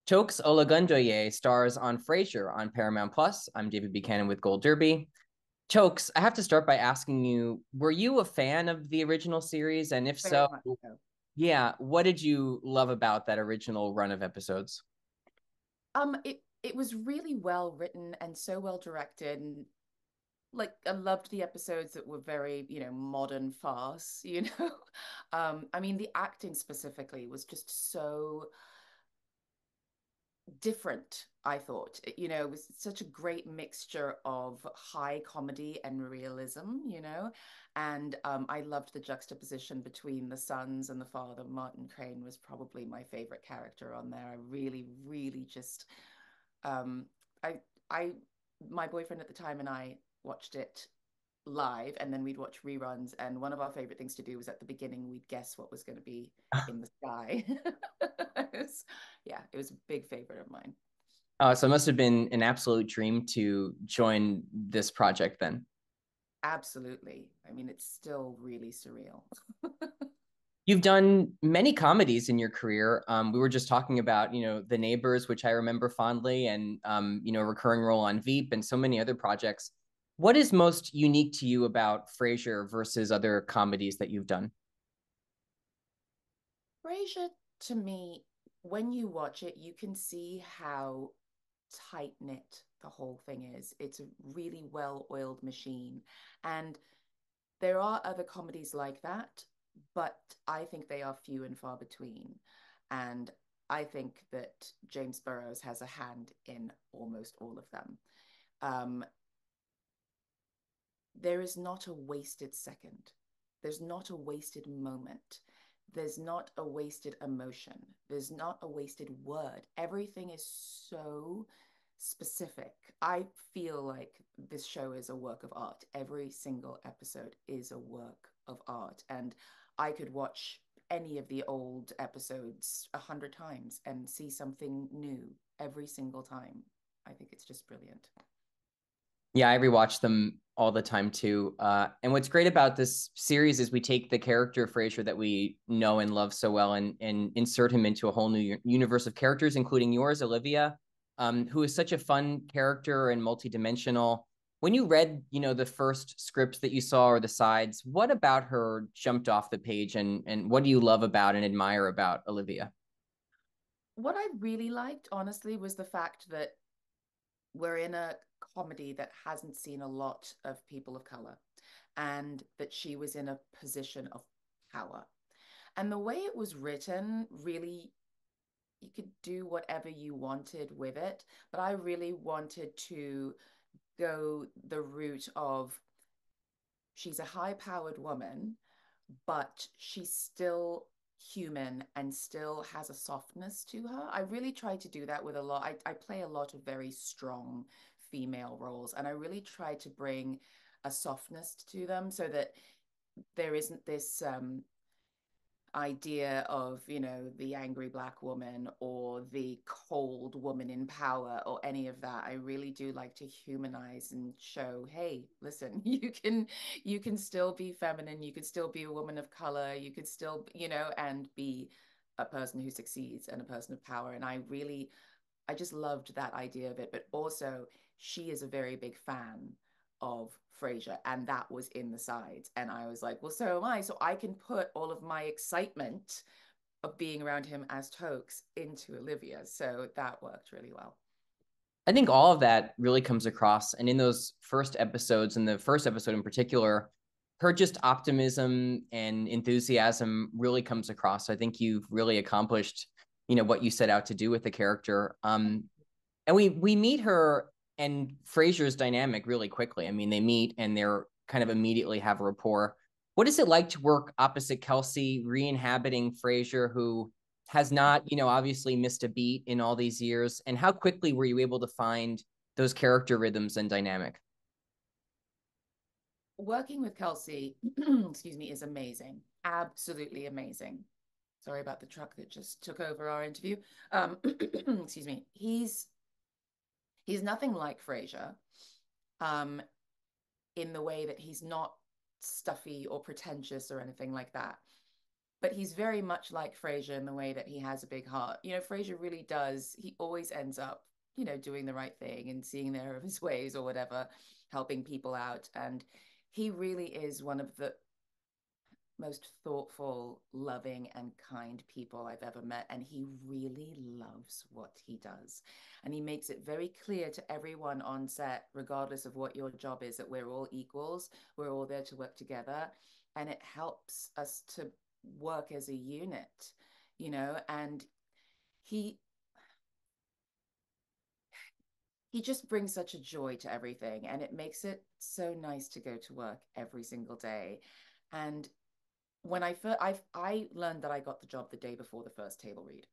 Toks Olagundoye stars on Frasier on Paramount Plus. I'm David Buchanan with Gold Derby. Tokes, I have to start by asking you, were you a fan of the original series? And if Very so, much so. yeah, what did you love about that original run of episodes? It was really well written and so well directed, and like I loved the episodes that were very, modern farce, I mean, the acting specifically was just so different, I thought. It was such a great mixture of high comedy and realism, and I loved the juxtaposition between the sons and the father. Martin Crane was probably my favorite character on there. I really, really just um I I my boyfriend at the time and I watched it live, and then we'd watch reruns, and one of our favorite things to do was at the beginning we'd guess what was going to be in the sky. Yeah, it was a big favorite of mine. So it must have been an absolute dream to join this project then. Absolutely. I mean, it's still really surreal. You've done many comedies in your career. We were just talking about, The Neighbors, which I remember fondly, and a recurring role on Veep and so many other projects. What is most unique to you about Frasier versus other comedies that you've done? Frasier, to me, when you watch it, you can see how tight knit the whole thing is. It's a really well oiled machine. And there are other comedies like that, but I think they are few and far between. And I think that James Burrows has a hand in almost all of them. Um, there is not a wasted second. There's not a wasted moment. There's not a wasted emotion. There's not a wasted word. Everything is so specific. I feel like this show is a work of art. Every single episode is a work of art. And I could watch any of the old episodes 100 times and see something new every single time. I think it's just brilliant. Yeah, I rewatch them all the time too. And what's great about this series is we take the character of Frasier that we know and love so well and insert him into a whole new universe of characters, including yours, Olivia, who is such a fun character and multidimensional. When you read, the first script that you saw or the sides, what about her jumped off the page and what do you love about and admire about Olivia? What I really liked, honestly, was the fact that we're in a comedy that hasn't seen a lot of people of color, and that she was in a position of power. And the way it was written, really, you could do whatever you wanted with it. But I really wanted to go the route of she's a high powered woman, but she's still human and still has a softness to her. I really try to do that with a lot. I play a lot of very strong female roles, and I really try to bring a softness to them so that there isn't this idea of, the angry black woman or the cold woman in power or any of that. I really do like to humanize and show, hey, listen, you can still be feminine, you could still be a woman of color, you could still, and be a person who succeeds and a person of power. And I just loved that idea of it. But also, she is a very big fan of Frasier, and that was in the sides. And I was like, well, so am I. So I can put all of my excitement of being around him as Tokes into Olivia. So that worked really well. I think all of that really comes across. And in those first episodes, and the first episode in particular, her just optimism and enthusiasm really comes across. I think you've really accomplished, what you set out to do with the character. And we meet her and Frasier's dynamic really quickly. I mean, they meet and they're kind of immediately have a rapport. What is it like to work opposite Kelsey, re-inhabiting Frasier, who has not, obviously missed a beat in all these years? And how quickly were you able to find those character rhythms and dynamic? Working with Kelsey, excuse me, is amazing. Absolutely amazing. Sorry about the truck that just took over our interview. Excuse me. He's nothing like Frasier, um, in the way that he's not stuffy or pretentious or anything like that. but he's very much like Frasier in the way that he has a big heart. You know, Frasier really does, he always ends up, you know, doing the right thing and seeing the error of his ways or whatever, helping people out. And he really is one of the most thoughtful, loving, and kind people I've ever met. And he really loves what he does. And he makes it very clear to everyone on set, regardless of what your job is, that we're all equals, we're all there to work together. And it helps us to work as a unit, you know, and he he just brings such a joy to everything, and it makes it so nice to go to work every single day. And when I learned that I got the job the day before the first table read,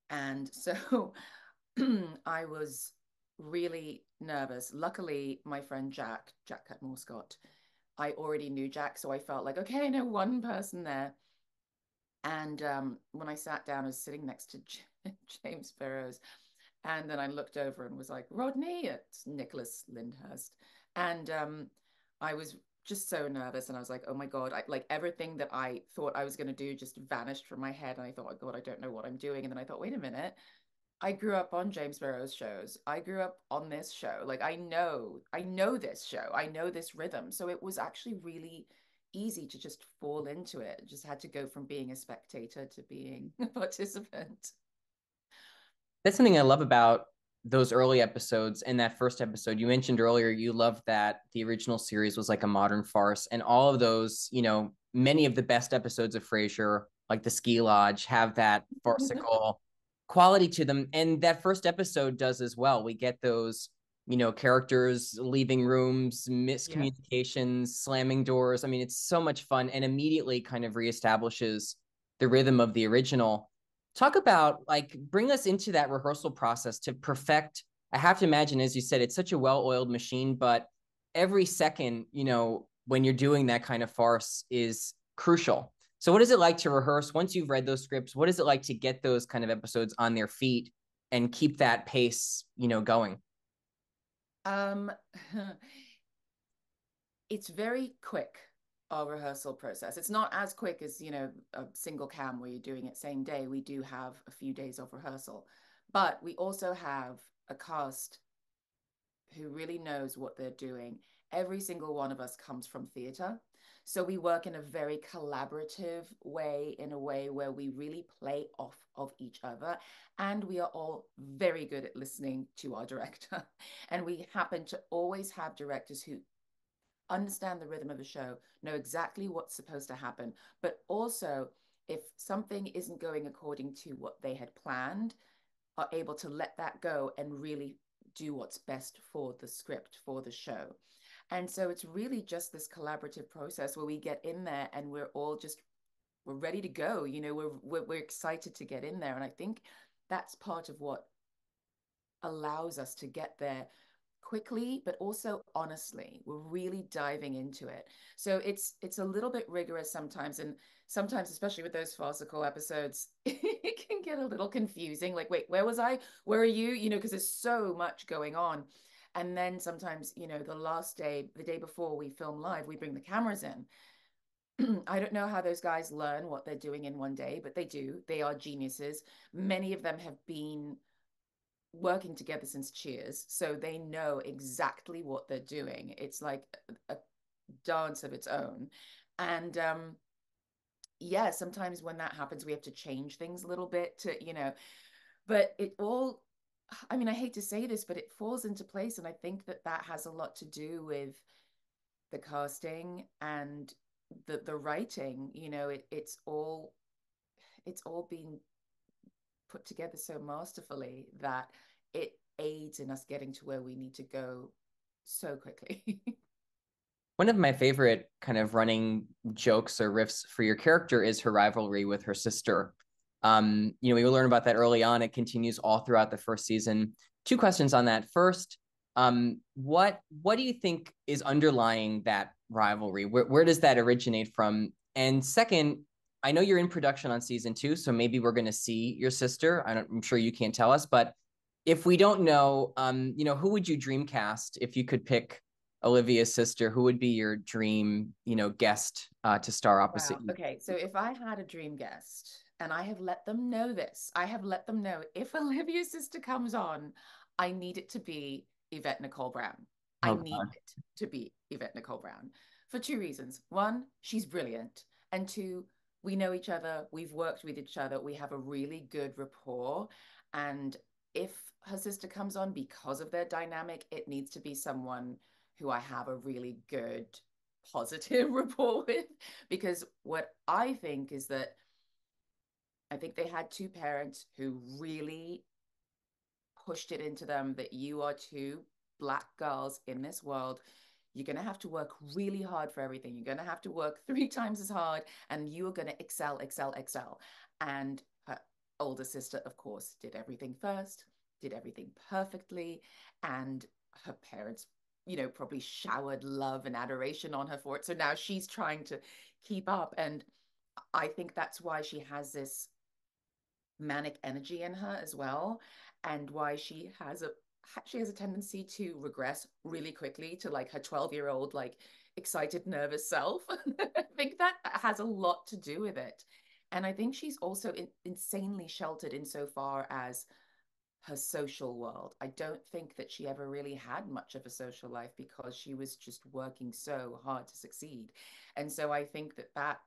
and so I was really nervous. Luckily, my friend Jack Cutmore Scott, I already knew Jack, so I felt like, okay, I know one person there. And when I sat down, I was sitting next to James Burrows, and then I looked over and was like, Rodney, it's Nicholas Lyndhurst. And I was just so nervous. And I was like, oh my God, like everything that I thought I was going to do just vanished from my head. And I thought, oh God, I don't know what I'm doing. And then I thought, wait a minute. I grew up on James Burrows shows. I grew up on this show. Like I know this show. I know this rhythm. So it was actually really easy to just fall into it. Just had to go from being a spectator to being a participant. That's something I love about those early episodes. In that first episode, you mentioned earlier you loved that the original series was like a modern farce, and all of those, you know, many of the best episodes of Frasier, like the Ski Lodge, have that farcical quality to them. And that first episode does as well. We get those, you know, characters leaving rooms, Yeah. miscommunications, slamming doors. I mean, it's so much fun and immediately kind of reestablishes the rhythm of the original. Talk about, like, bring us into that rehearsal process to perfect. I have to imagine, as you said, it's such a well-oiled machine, but every second, you know, when you're doing that kind of farce is crucial. So what is it like to rehearse once you've read those scripts? What is it like to get those kind of episodes on their feet and keep that pace, you know, going? Um, it's very quick, our rehearsal process. It's not as quick as, you know, a single cam where you're doing it same day. We do have a few days of rehearsal, but we also have a cast who really knows what they're doing. Every single one of us comes from theater. So we work in a very collaborative way, in a way where we really play off of each other. And we are all very good at listening to our director. And we happen to always have directors who understand the rhythm of the show, know exactly what's supposed to happen, but also if something isn't going according to what they had planned, are able to let that go and really do what's best for the script, for the show. And so it's really just this collaborative process where we get in there and we're all just we're ready to go. You know, we're excited to get in there. And I think that's part of what allows us to get there quickly but also honestly. We're really diving into it, so it's a little bit rigorous sometimes, and sometimes, especially with those farcical episodes, it can get a little confusing, like, wait, where was I, where are you, you know, because there's so much going on. And then sometimes, you know, the last day, the day before we film live, we bring the cameras in. I don't know how those guys learn what they're doing in one day, but they do. They are geniuses. Many of them have been working together since Cheers, so they know exactly what they're doing. It's like a dance of its own. And yeah, sometimes when that happens, we have to change things a little bit to, you know, but it all, I mean, I hate to say this, but it falls into place. And I think that that has a lot to do with the casting and the writing. You know, it's all being put together so masterfully that it aids in us getting to where we need to go so quickly. One of my favorite kind of running jokes or riffs for your character is her rivalry with her sister. You know, we learn about that early on. It continues all throughout the first season. Two questions on that. First, what do you think is underlying that rivalry? Where does that originate from? And second, I know you're in production on season 2, so maybe we're going to see your sister. I'm sure you can't tell us, but if we don't know, you know, who would you dream cast if you could pick Olivia's sister, who would be your dream, guest to star opposite Wow. you? Okay. So if I had a dream guest, and I have let them know this, I have let them know if Olivia's sister comes on, I need it to be Yvette Nicole Brown. I Oh need God. it to be Yvette Nicole Brown for two reasons. One, she's brilliant. And two, we know each other, we've worked with each other, we have a really good rapport. And if her sister comes on because of their dynamic, it needs to be someone who I have a really good positive rapport with, because what I think is that I think they had two parents who really pushed it into them that you are two Black girls in this world. You're going to have to work really hard for everything. You're going to have to work 3 times as hard, and you are going to excel, excel, excel. And her older sister, of course, did everything first, did everything perfectly. And her parents, probably showered love and adoration on her for it. So now she's trying to keep up. And I think that's why she has this manic energy in her as well, and why she has a tendency to regress really quickly to like her 12-year-old like excited nervous self. I think that has a lot to do with it. And I think she's also insanely sheltered insofar as her social world. I don't think that she ever really had much of a social life because she was just working so hard to succeed. And so I think that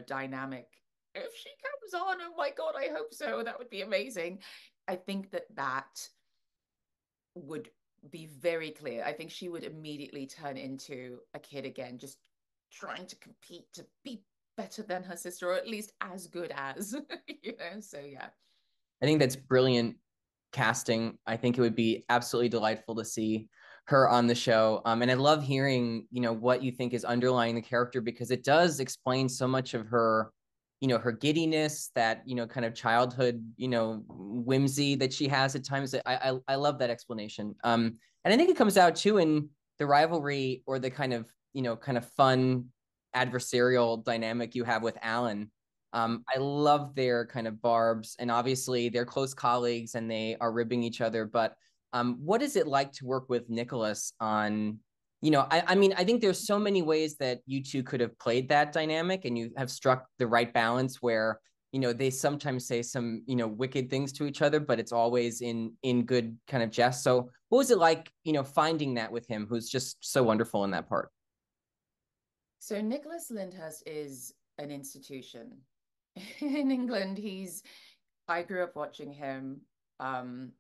dynamic, if she comes on, oh my God, I hope so. That would be amazing. I think that would be very clear. I think she would immediately turn into a kid again, just trying to compete to be better than her sister, or at least as good as, So yeah. I think that's brilliant casting. I think it would be absolutely delightful to see her on the show. And I love hearing, what you think is underlying the character, because it does explain so much of her, her giddiness, that, kind of childhood, whimsy that she has at times. I love that explanation. And I think it comes out too in the rivalry, or the kind of fun adversarial dynamic you have with Alan. I love their kind of barbs, and obviously they're close colleagues and they are ribbing each other. But what is it like to work with Nicholas on, I mean, I think there's so many ways that you two could have played that dynamic, and you have struck the right balance where, they sometimes say some, wicked things to each other, but it's always in good kind of jest. So what was it like, finding that with him, who's just so wonderful in that part? So Nicholas Lyndhurst is an institution in England. I grew up watching him um,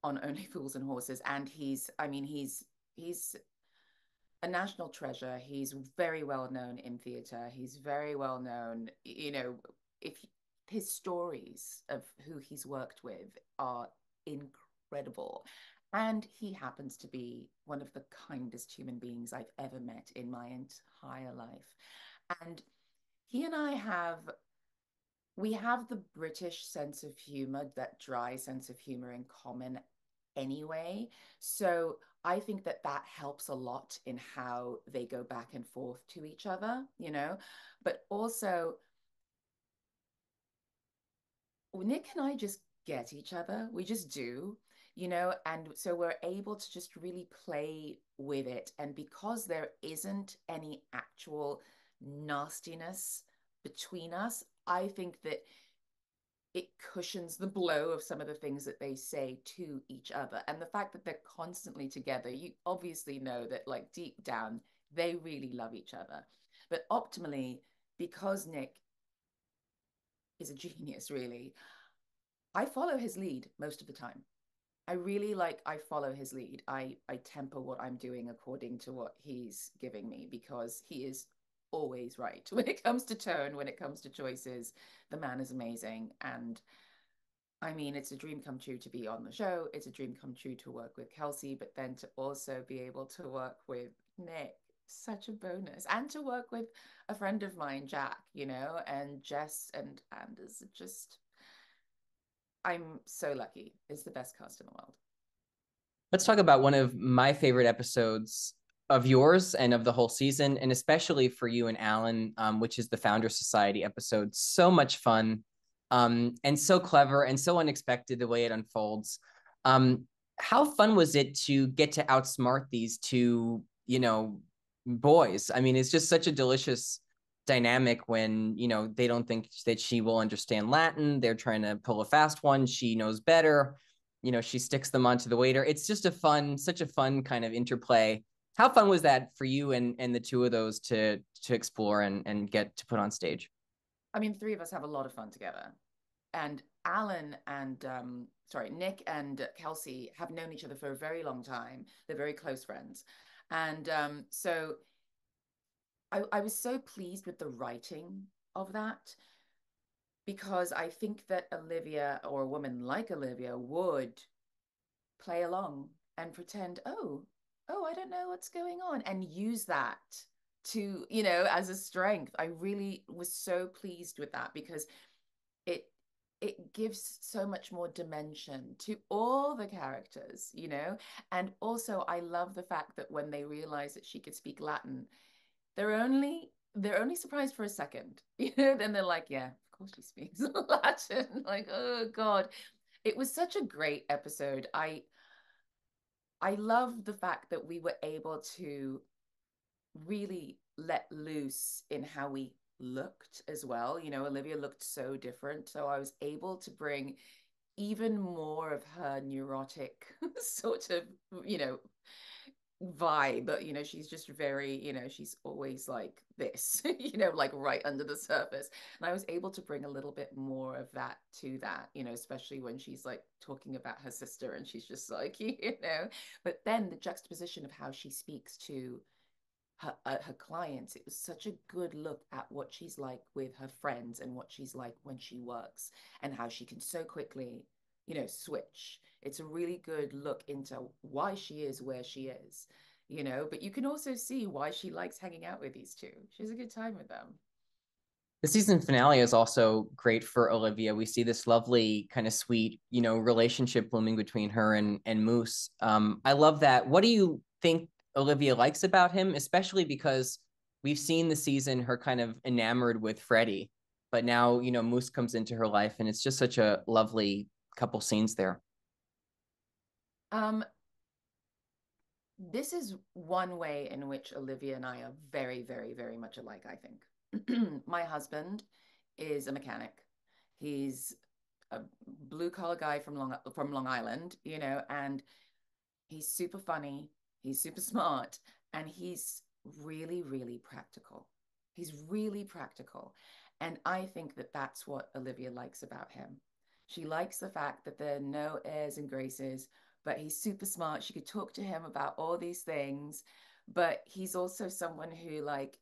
on Only Fools and Horses, and he's a national treasure. He's very well known in theatre. He's very well known, if his stories of who he's worked with are incredible. And he happens to be one of the kindest human beings I've ever met in my entire life. And he and I we have the British sense of humor, that dry sense of humor in common anyway. So I think that helps a lot in how they go back and forth to each other. But also, Nick and I just get each other. We just do. And so we're able to just really play with it. And because there isn't any actual nastiness between us, I think that it cushions the blow of some of the things that they say to each other. And the fact that they're constantly together, you obviously know that, like, deep down, they really love each other. But optimally, because Nick is a genius, really, I follow his lead most of the time. I follow his lead. I temper what I'm doing according to what he's giving me, because he is always right when it comes to tone, when it comes to choices. The man is amazing. And I mean, it's a dream come true to be on the show. It's a dream come true to work with Kelsey, but then to also be able to work with Nick, such a bonus. And to work with a friend of mine, Jack, and Jess and Anders. Just, I'm so lucky. It's the best cast in the world. Let's talk about one of my favorite episodes of yours and of the whole season, and especially for you and Alan, which is the Founder Society episode. So much fun, and so clever and so unexpected the way it unfolds. Um, how fun was it to get to outsmart these two, boys? I mean, it's just such a delicious dynamic when, they don't think that she will understand Latin. They're trying to pull a fast one. She knows better. She sticks them onto the waiter. It's just such a fun kind of interplay. How fun was that for you and the two of those to explore and get to put on stage? I mean, three of us have a lot of fun together. And Alan and Nick and Kelsey have known each other for a very long time. They're very close friends. And so I was so pleased with the writing of that because I think that Olivia, or a woman like Olivia, would play along and pretend, oh, I don't know what's going on, and use that to, as a strength. I really was so pleased with that because it it gives so much more dimension to all the characters, and also I love the fact that when they realize that she could speak Latin, they're only surprised for a second, then they're like, yeah, of course she speaks Latin. Like, oh god, it was such a great episode. I love the fact that we were able to really let loose in how we looked as well. Olivia looked so different. So I was able to bring even more of her neurotic sort of, vibe. But, she's just very, she's always like this, like right under the surface. And I was able to bring a little bit more of that to that, especially when she's like talking about her sister and she's just like, but then the juxtaposition of how she speaks to her clients. It was such a good look at what she's like with her friends and what she's like when she works and how she can so quickly, switch. It's a really good look into why she is where she is, but you can also see why she likes hanging out with these two. She has a good time with them. The season finale is also great for Olivia. We see this lovely kind of sweet, relationship blooming between her and Moose. I love that. What do you think Olivia likes about him, especially because we've seen the season her kind of enamored with Freddie, but now, Moose comes into her life and it's just such a lovely couple scenes there. Um, this is one way in which Olivia and I are very, very, very much alike, I think. My husband is a mechanic. He's a blue collar guy from Long Island, and he's super funny, he's super smart, and he's really, really practical. He's really practical. And I think that that's what Olivia likes about him. She likes the fact that there are no airs and graces, but he's super smart. She could talk to him about all these things, but he's also someone who, like,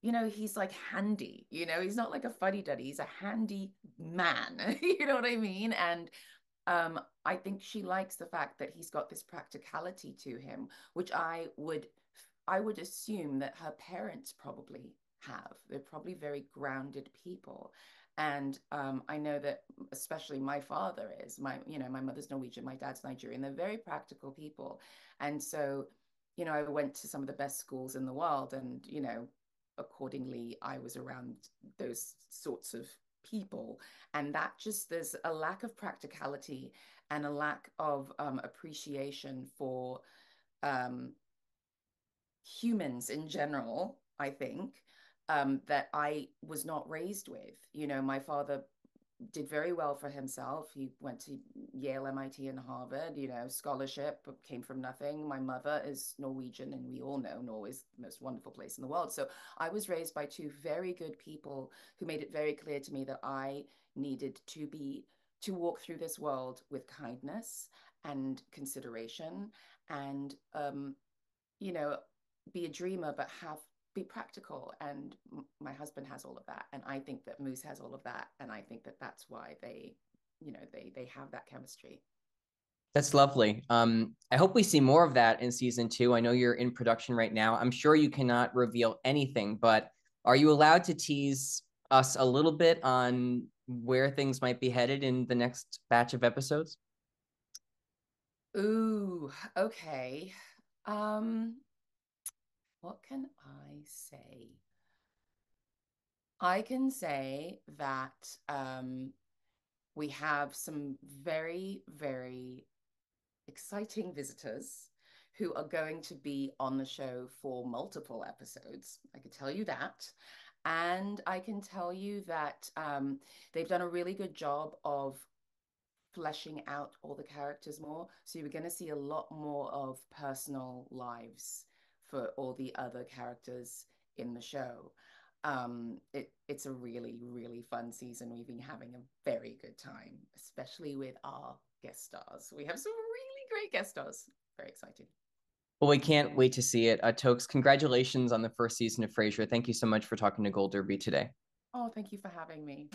he's like handy, he's not like a fuddy duddy, he's a handy man, you know what I mean? And I think she likes the fact that he's got this practicality to him, which I would assume that her parents probably have. They're probably very grounded people. And I know that especially my father is my mother's Norwegian, my dad's Nigerian. They're very practical people. And so, I went to some of the best schools in the world, and, accordingly, I was around those sorts of people. And that just, there's a lack of practicality and a lack of appreciation for um, humans in general, I think, that I was not raised with. My father did very well for himself. He went to Yale, MIT, and Harvard, scholarship, came from nothing. My mother is Norwegian, and we all know Norway's the most wonderful place in the world. So I was raised by two very good people who made it very clear to me that I needed to walk through this world with kindness and consideration, and you know, be a dreamer, but be practical. And my husband has all of that, and I think that Moose has all of that, and I think that that's why they have that chemistry. That's lovely. I hope we see more of that in season two. I know you're in production right now. I'm sure you cannot reveal anything, but are you allowed to tease us a little bit on where things might be headed in the next batch of episodes? Ooh, okay. um what can I say? I can say that we have some very, very exciting visitors who are going to be on the show for multiple episodes. I can tell you that. And I can tell you that they've done a really good job of fleshing out all the characters more. So you're going to see a lot more of personal lives for all the other characters in the show. It's a really, really fun season. We've been having a very good time, especially with our guest stars. We have some really great guest stars. Very excited. Well, we can't wait to see it. Toks, congratulations on the first season of Frasier. Thank you so much for talking to Gold Derby today. Oh, thank you for having me.